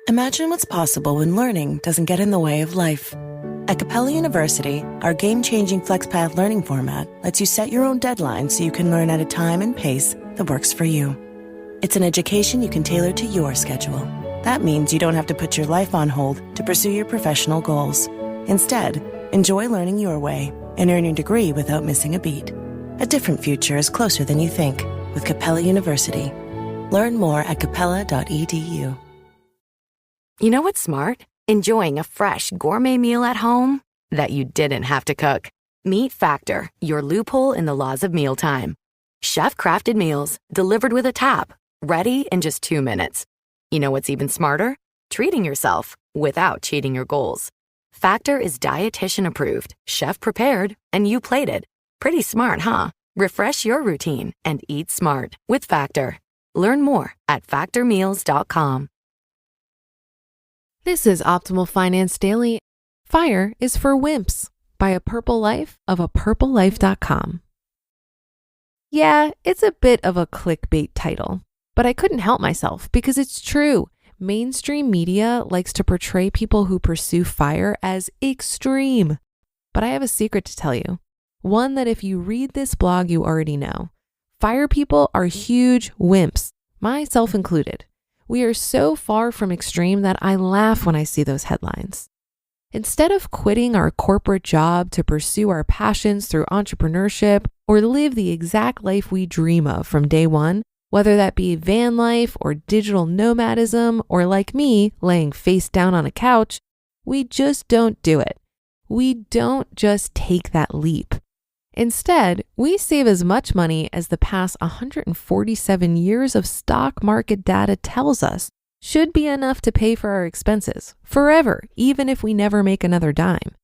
Imagine what's possible when learning doesn't get in the way of life. At Capella University, our game-changing FlexPath learning format lets you set your own deadlines so you can learn at a time and pace that works for you. It's an education you can tailor to your schedule. That means you don't have to put your life on hold to pursue your professional goals. Instead, enjoy learning your way and earn your degree without missing a beat. A different future is closer than you think with Capella University. Learn more at capella.edu. You know what's smart? Enjoying a fresh gourmet meal at home that you didn't have to cook. Meet Factor, your loophole in the laws of mealtime. Chef-crafted meals delivered with a tap, ready in just 2 minutes. You know what's even smarter? Treating yourself without cheating your goals. Factor is dietitian approved, chef prepared, and you plated. Pretty smart, huh? Refresh your routine and eat smart with Factor. Learn more at factormeals.com. This is Optimal Finance Daily. F.I.R.E is for Wimps by A Purple Life of apurplelife.com. Yeah, it's a bit of a clickbait title, but I couldn't help myself because it's true. Mainstream media likes to portray people who pursue F.I.R.E as extreme. But I have a secret to tell you. One that if you read this blog, you already know. F.I.R.E people are huge wimps, myself included. We are so far from extreme that I laugh when I see those headlines. Instead of quitting our corporate job to pursue our passions through entrepreneurship or live the exact life we dream of from day one, whether that be van life or digital nomadism or like me, laying face down on a couch, we just don't do it. We don't just take that leap. Instead, we save as much money as the past 147 years of stock market data tells us should be enough to pay for our expenses forever, even if we never make another dime.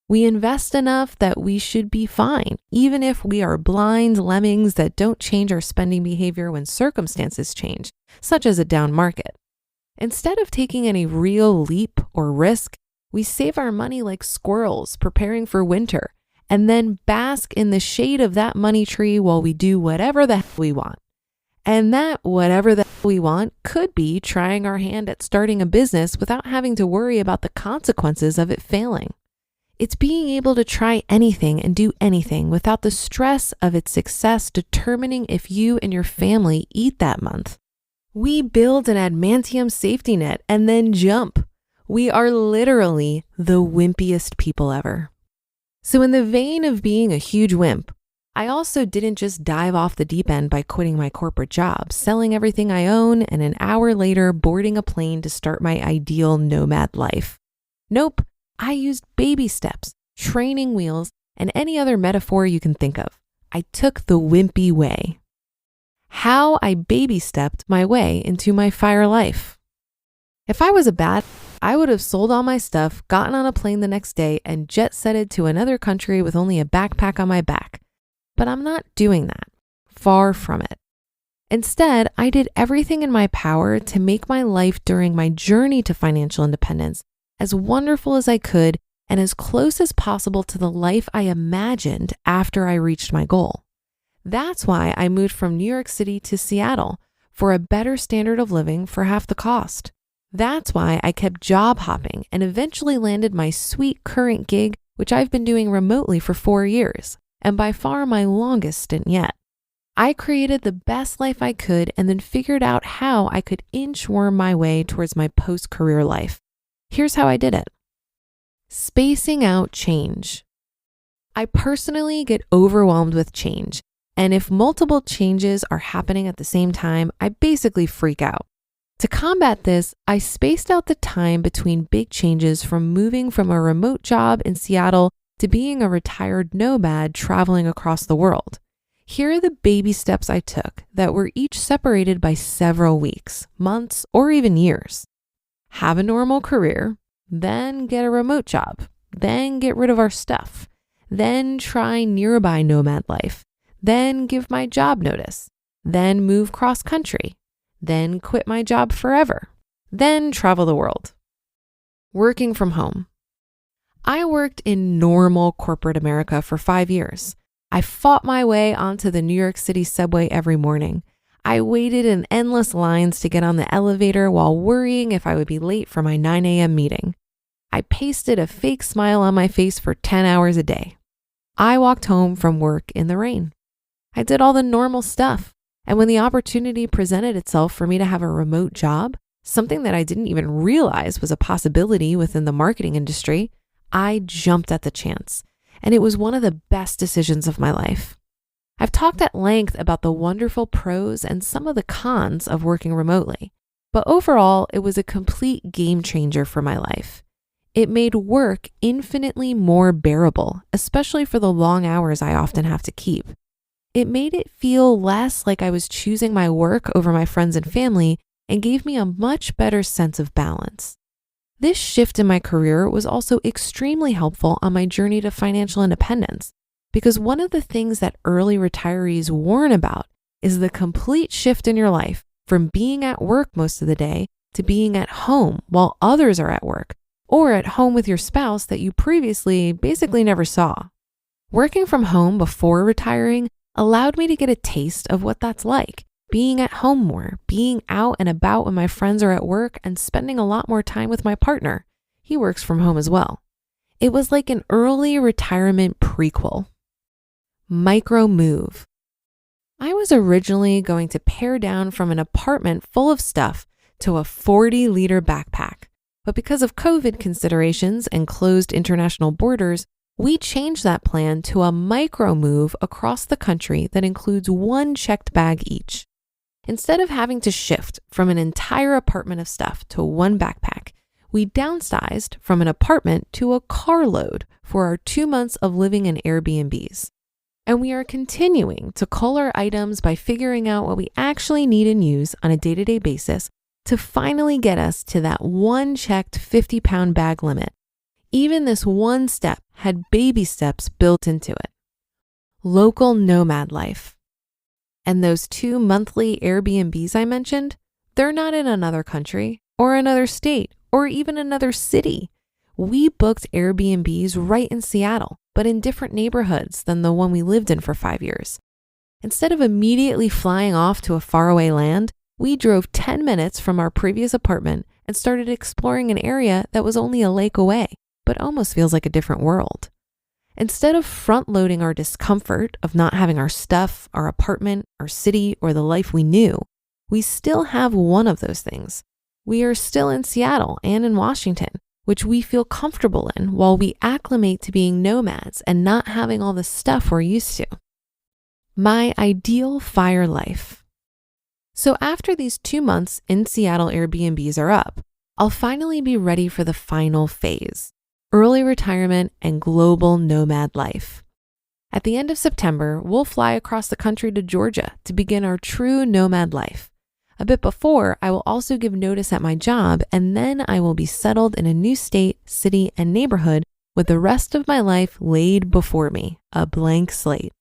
We invest enough that we should be fine, even if we are blind lemmings that don't change our spending behavior when circumstances change, such as a down market. Instead of taking any real leap or risk, we save our money like squirrels preparing for winter, and then bask in the shade of that money tree while we do whatever the hell we want. And that whatever the hell we want could be trying our hand at starting a business without having to worry about the consequences of it failing. It's being able to try anything and do anything without the stress of its success determining if you and your family eat that month. We build an adamantium safety net and then jump. We are literally the wimpiest people ever. So in the vein of being a huge wimp, I also didn't just dive off the deep end by quitting my corporate job, selling everything I own, and an hour later boarding a plane to start my ideal nomad life. Nope, I used baby steps, training wheels, and any other metaphor you can think of. I took the wimpy way. How I baby stepped my way into my F.I.R.E life. If I was a bat, I would have sold all my stuff, gotten on a plane the next day, and jet-setted to another country with only a backpack on my back. But I'm not doing that. Far from it. Instead, I did everything in my power to make my life during my journey to financial independence as wonderful as I could and as close as possible to the life I imagined after I reached my goal. That's why I moved from New York City to Seattle for a better standard of living for half the cost. That's why I kept job hopping and eventually landed my sweet current gig, which I've been doing remotely for 4 years, and by far my longest stint yet. I created the best life I could and then figured out how I could inchworm my way towards my post-career life. Here's how I did it. Spacing out change. I personally get overwhelmed with change, and if multiple changes are happening at the same time, I basically freak out. To combat this, I spaced out the time between big changes from moving from a remote job in Seattle to being a retired nomad traveling across the world. Here are the baby steps I took that were each separated by several weeks, months, or even years. Have a normal career, then get a remote job, then get rid of our stuff, then try nearby nomad life, then give my job notice, then move cross country, then quit my job forever, then travel the world. Working from home. I worked in normal corporate America for 5 years. I fought my way onto the New York City subway every morning. I waited in endless lines to get on the elevator while worrying if I would be late for my 9 a.m. meeting. I pasted a fake smile on my face for 10 hours a day. I walked home from work in the rain. I did all the normal stuff. And when the opportunity presented itself for me to have a remote job, something that I didn't even realize was a possibility within the marketing industry, I jumped at the chance. And it was one of the best decisions of my life. I've talked at length about the wonderful pros and some of the cons of working remotely, but overall, it was a complete game changer for my life. It made work infinitely more bearable, especially for the long hours I often have to keep. It made it feel less like I was choosing my work over my friends and family and gave me a much better sense of balance. This shift in my career was also extremely helpful on my journey to financial independence, because one of the things that early retirees warn about is the complete shift in your life from being at work most of the day to being at home while others are at work, or at home with your spouse that you previously basically never saw. Working from home before retiring allowed me to get a taste of what that's like, being at home more, being out and about when my friends are at work, and spending a lot more time with my partner. He works from home as well. It was like an early retirement prequel. Micro move. I was originally going to pare down from an apartment full of stuff to a 40-liter backpack. But because of COVID considerations and closed international borders, we changed that plan to a micro move across the country that includes one checked bag each. Instead of having to shift from an entire apartment of stuff to one backpack, we downsized from an apartment to a carload for our 2 months of living in Airbnbs. And we are continuing to cull our items by figuring out what we actually need and use on a day-to-day basis to finally get us to that one checked 50-pound bag limit. Even this one step had baby steps built into it. Local nomad life. And those 2 monthly Airbnbs I mentioned, they're not in another country or another state or even another city. We booked Airbnbs right in Seattle, but in different neighborhoods than the one we lived in for 5 years. Instead of immediately flying off to a faraway land, we drove 10 minutes from our previous apartment and started exploring an area that was only a lake away, but almost feels like a different world. Instead of front-loading our discomfort of not having our stuff, our apartment, our city, or the life we knew, we still have one of those things. We are still in Seattle and in Washington, which we feel comfortable in while we acclimate to being nomads and not having all the stuff we're used to. My ideal F.I.R.E life. So after these 2 months in Seattle Airbnbs are up, I'll finally be ready for the final phase, early retirement and global nomad life. At the end of September, we'll fly across the country to Georgia to begin our true nomad life. A bit before, I will also give notice at my job, and then I will be settled in a new state, city, and neighborhood with the rest of my life laid before me, a blank slate.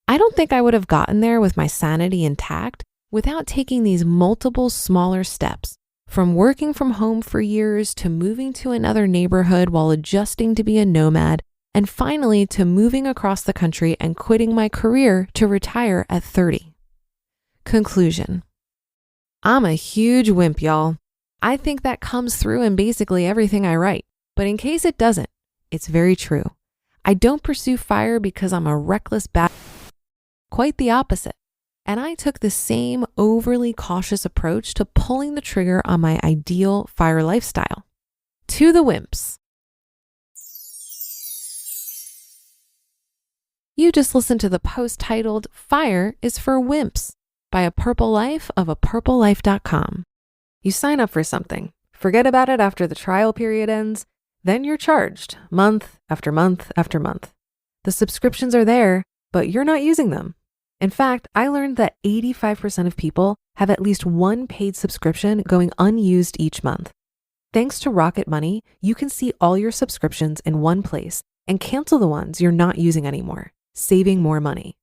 I don't think I would have gotten there with my sanity intact without taking these multiple smaller steps, from working from home for years to moving to another neighborhood while adjusting to be a nomad, and finally to moving across the country and quitting my career to retire at 30. Conclusion. I'm a huge wimp, y'all. I think that comes through in basically everything I write, but in case it doesn't, it's very true. I don't pursue F.I.R.E because I'm a reckless quite the opposite. And I took the same overly cautious approach to pulling the trigger on my ideal F.I.R.E lifestyle. To the Wimps. You just listened to the post titled F.I.R.E is for Wimps by A Purple Life of apurplelife.com. You sign up for something, forget about it after the trial period ends, then you're charged month after month after month. The subscriptions are there, but you're not using them. In fact, I learned that 85% of people have at least one paid subscription going unused each month. Thanks to Rocket Money, you can see all your subscriptions in one place and cancel the ones you're not using anymore, saving more money.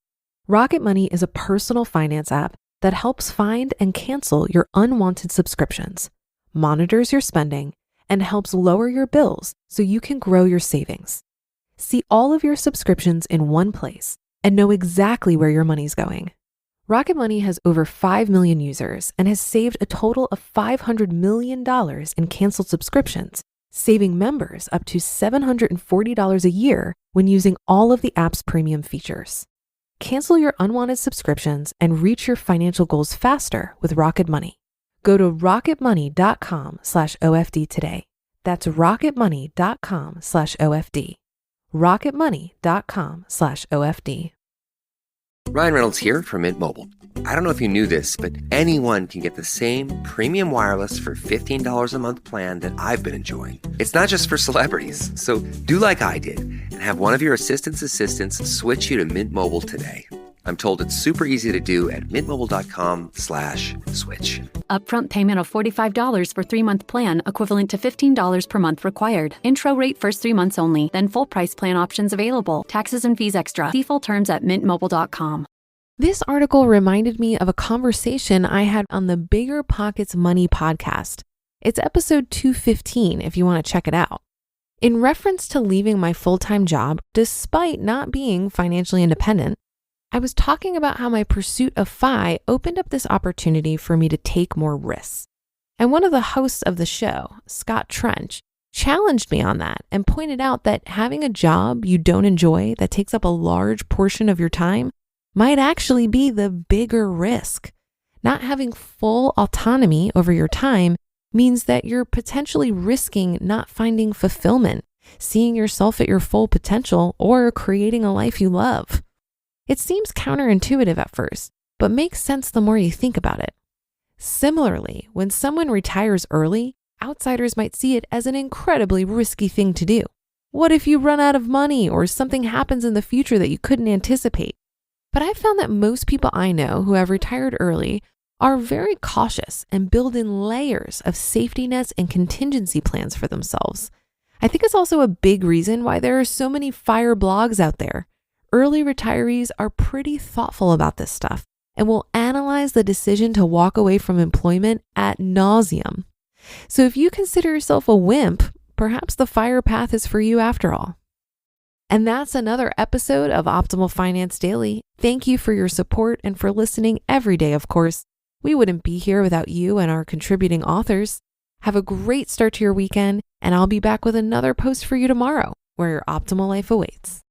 Rocket Money is a personal finance app that helps find and cancel your unwanted subscriptions, monitors your spending, and helps lower your bills so you can grow your savings. See all of your subscriptions in one place and know exactly where your money's going. Rocket Money has over 5 million users and has saved a total of $500 million in canceled subscriptions, saving members up to $740 a year when using all of the app's premium features. Cancel your unwanted subscriptions and reach your financial goals faster with Rocket Money. Go to rocketmoney.com/OFD today. That's rocketmoney.com/OFD. rocketmoney.com/OFD. Ryan Reynolds here from Mint Mobile. I don't know if you knew this, but anyone can get the same premium wireless for $15 a month plan that I've been enjoying. It's not just for celebrities. So do like I did and have one of your assistants switch you to Mint Mobile today. I'm told it's super easy to do at mintmobile.com/switch. Upfront payment of $45 for 3-month plan, equivalent to $15 per month required. Intro rate first 3 months only, then full price plan options available. Taxes and fees extra. See full terms at mintmobile.com. This article reminded me of a conversation I had on the Bigger Pockets Money podcast. It's episode 215 if you want to check it out. In reference to leaving my full-time job, despite not being financially independent, I was talking about how my pursuit of F.I.R.E opened up this opportunity for me to take more risks. And one of the hosts of the show, Scott Trench, challenged me on that and pointed out that having a job you don't enjoy that takes up a large portion of your time might actually be the bigger risk. Not having full autonomy over your time means that you're potentially risking not finding fulfillment, seeing yourself at your full potential, or creating a life you love. It seems counterintuitive at first, but makes sense the more you think about it. Similarly, when someone retires early, outsiders might see it as an incredibly risky thing to do. What if you run out of money or something happens in the future that you couldn't anticipate? But I've found that most people I know who have retired early are very cautious and build in layers of safety nets and contingency plans for themselves. I think it's also a big reason why there are so many F.I.R.E blogs out there. Early retirees are pretty thoughtful about this stuff and will analyze the decision to walk away from employment ad nauseum. So if you consider yourself a wimp, perhaps the F.I.R.E path is for you after all. And that's another episode of Optimal Finance Daily. Thank you for your support and for listening every day, of course. We wouldn't be here without you and our contributing authors. Have a great start to your weekend, and I'll be back with another post for you tomorrow where your optimal life awaits.